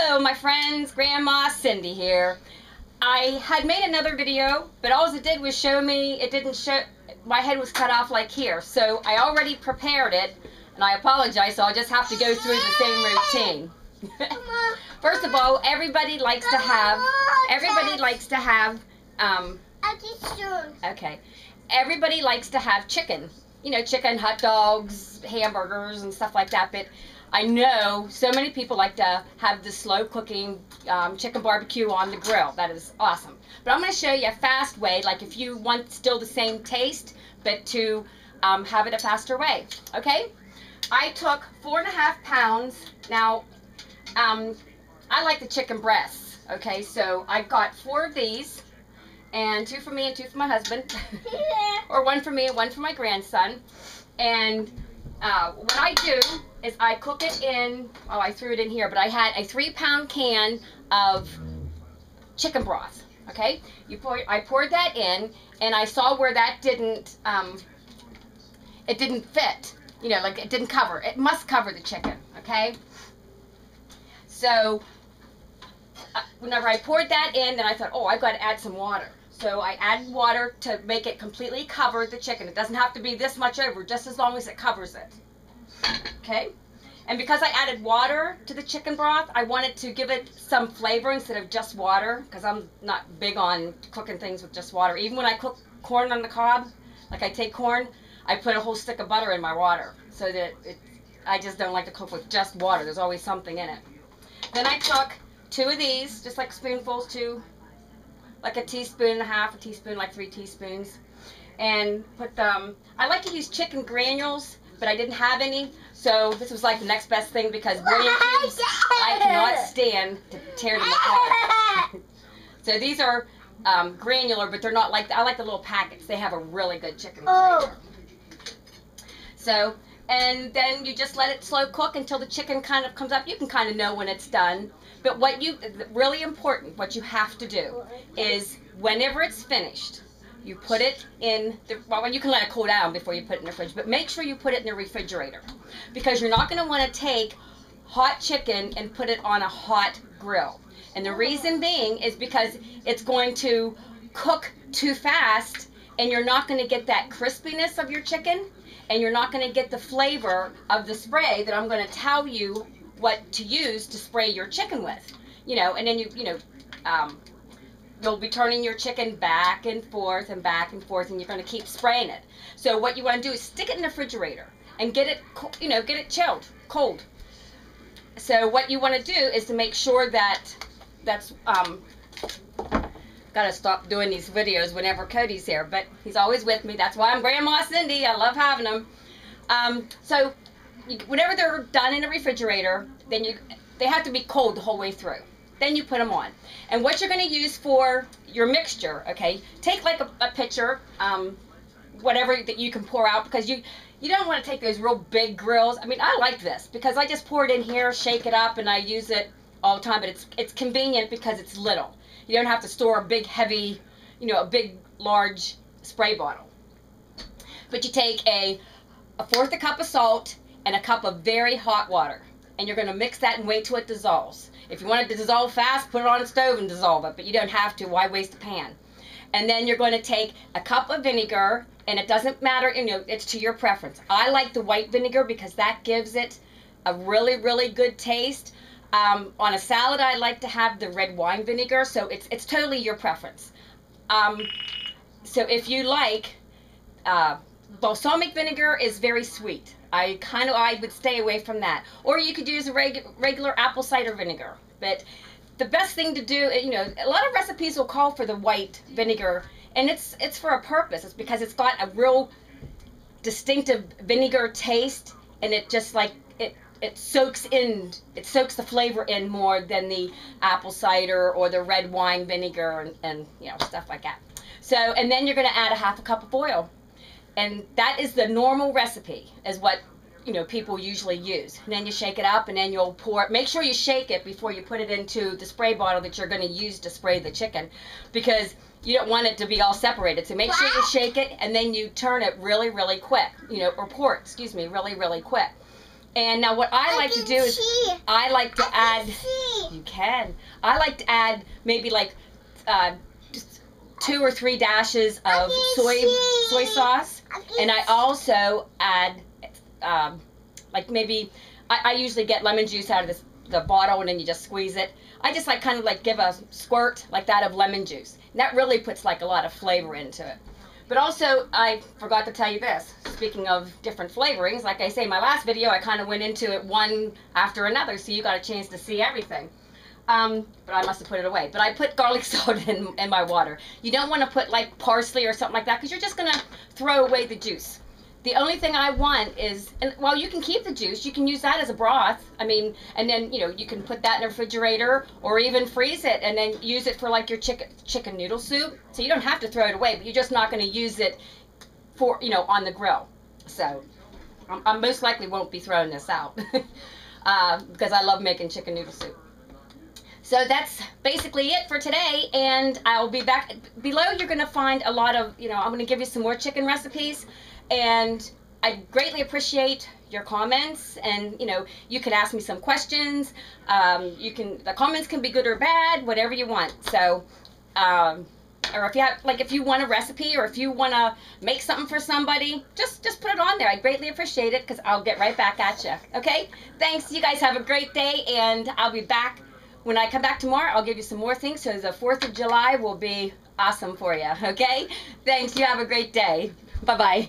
Hello my friends, Grandma Cindy here. I had made another video, but all it did was show me, it didn't show, my head was cut off like here. So I already prepared it, and I apologize, so I'll just have to go through the same routine. First of all, everybody likes to have, okay, everybody likes to have chicken. You know, chicken, hot dogs, hamburgers, and stuff like that, but I know so many people like to have the slow cooking chicken barbecue on the grill. That is awesome. But I'm going to show you a fast way, like if you want still the same taste, but to have it a faster way. Okay? I took 4.5 pounds. Now, I like the chicken breasts. Okay, so I got 4 of these, and 2 for me and 2 for my husband, or 1 for me and 1 for my grandson. And what I do is I cook it in, oh, I threw it in here, but I had a 3-pound can of chicken broth. Okay, I poured that in, and I saw where that didn't, it didn't fit. You know, like it didn't cover. It must cover the chicken. Okay. So whenever I poured that in, then I thought, oh, I've got to add some water. So I added water to make it completely cover the chicken. It doesn't have to be this much over, just as long as it covers it. Okay? And because I added water to the chicken broth, I wanted to give it some flavor instead of just water, because I'm not big on cooking things with just water. Even when I cook corn on the cob, like I take corn, I put a whole stick of butter in my water, so that I just don't like to cook with just water. There's always something in it. Then I took 2 of these, just like spoonfuls, 2, like a teaspoon and a half, a teaspoon, like 3 teaspoons, and put them. I like to use chicken granules, but I didn't have any, so this was like the next best thing, because bouillon cubes, I cannot stand to tear them apart. So these are granular, but they're not like, I like the little packets. They have a really good chicken flavor. So, and then you just let it slow cook until the chicken kind of comes up. You can kind of know when it's done. But what really important, what you have to do is whenever it's finished, you put it in the, well, you can let it cool down before you put it in the fridge, but make sure you put it in the refrigerator, because you're not going to want to take hot chicken and put it on a hot grill. And the reason being is because it's going to cook too fast, and you're not going to get that crispiness of your chicken, and you're not going to get the flavor of the spray that I'm going to tell you what to use to spray your chicken with. You know, and then you'll be turning your chicken back and forth, and you're going to keep spraying it. So what you want to do is stick it in the refrigerator and get it, you know, get it chilled, cold. So what you want to do is to make sure that that's, gotta stop doing these videos whenever Cody's here, but he's always with me. That's why I'm Grandma Cindy. I love having them. So whenever they're done in the refrigerator, then they have to be cold the whole way through. Then you put them on. And what you're going to use for your mixture, okay, take like a pitcher, whatever that you can pour out, because you don't want to take those real big grills. I mean, I like this because I just pour it in here, shake it up, and I use it all the time, but it's convenient because it's little. You don't have to store a big, heavy, you know, a big, large spray bottle. But you take a 1/4 cup of salt and a cup of very hot water, and you're going to mix that and wait till it dissolves. If you want it to dissolve fast, put it on the stove and dissolve it, but you don't have to. Why waste a pan? And then you're going to take a cup of vinegar, and it doesn't matter, you know, it's to your preference. I like the white vinegar because that gives it a really, really good taste. On a salad, I like to have the red wine vinegar, so it's totally your preference. So if you like, balsamic vinegar is very sweet. I would stay away from that. Or you could use a regular apple cider vinegar. But the best thing to do, you know, a lot of recipes will call for the white vinegar, and it's for a purpose. It's because it's got a real distinctive vinegar taste, and it just like it soaks the flavor in more than the apple cider or the red wine vinegar and you know, stuff like that. So, and then you're going to add a 1/2 cup of oil. And that is the normal recipe, is what, you know, people usually use. And then you shake it up, and then you'll pour it. Make sure you shake it before you put it into the spray bottle that you're going to use to spray the chicken, because you don't want it to be all separated. So make sure you shake it, and then you turn it really, really quick, you know, or pour it, excuse me, really, really quick. And now what I like to do is I like to add, you can, I like to add maybe like just 2 or 3 dashes of soy sauce. And I also add like maybe, I usually get lemon juice out of the bottle and then you just squeeze it. I just like kind of like give a squirt like that of lemon juice. And that really puts like a lot of flavor into it. But also, I forgot to tell you this. Speaking of different flavorings, like I say, my last video, I kind of went into it one after another, so you got a chance to see everything. But I must have put it away. But I put garlic salt in my water. You don't want to put like parsley or something like that, because you're just going to throw away the juice. The only thing I want is, and while you can keep the juice, you can use that as a broth. I mean, and then, you know, you can put that in the refrigerator or even freeze it and then use it for like your chicken noodle soup. So you don't have to throw it away, but you're just not going to use it for, you know, on the grill. So I most likely won't be throwing this out because I love making chicken noodle soup. So that's basically it for today, and I'll be back. Below you're going to find a lot of, you know, I'm going to give you some more chicken recipes. And I greatly appreciate your comments, and you know, you can ask me some questions. The comments can be good or bad, whatever you want. So, or if you have, like, if you want a recipe or if you want to make something for somebody, just put it on there. I greatly appreciate it because I'll get right back at you. Okay? Thanks. You guys have a great day, and I'll be back. When I come back tomorrow, I'll give you some more things, so the 4th of July will be awesome for you. Okay? Thanks. You have a great day. Bye-bye.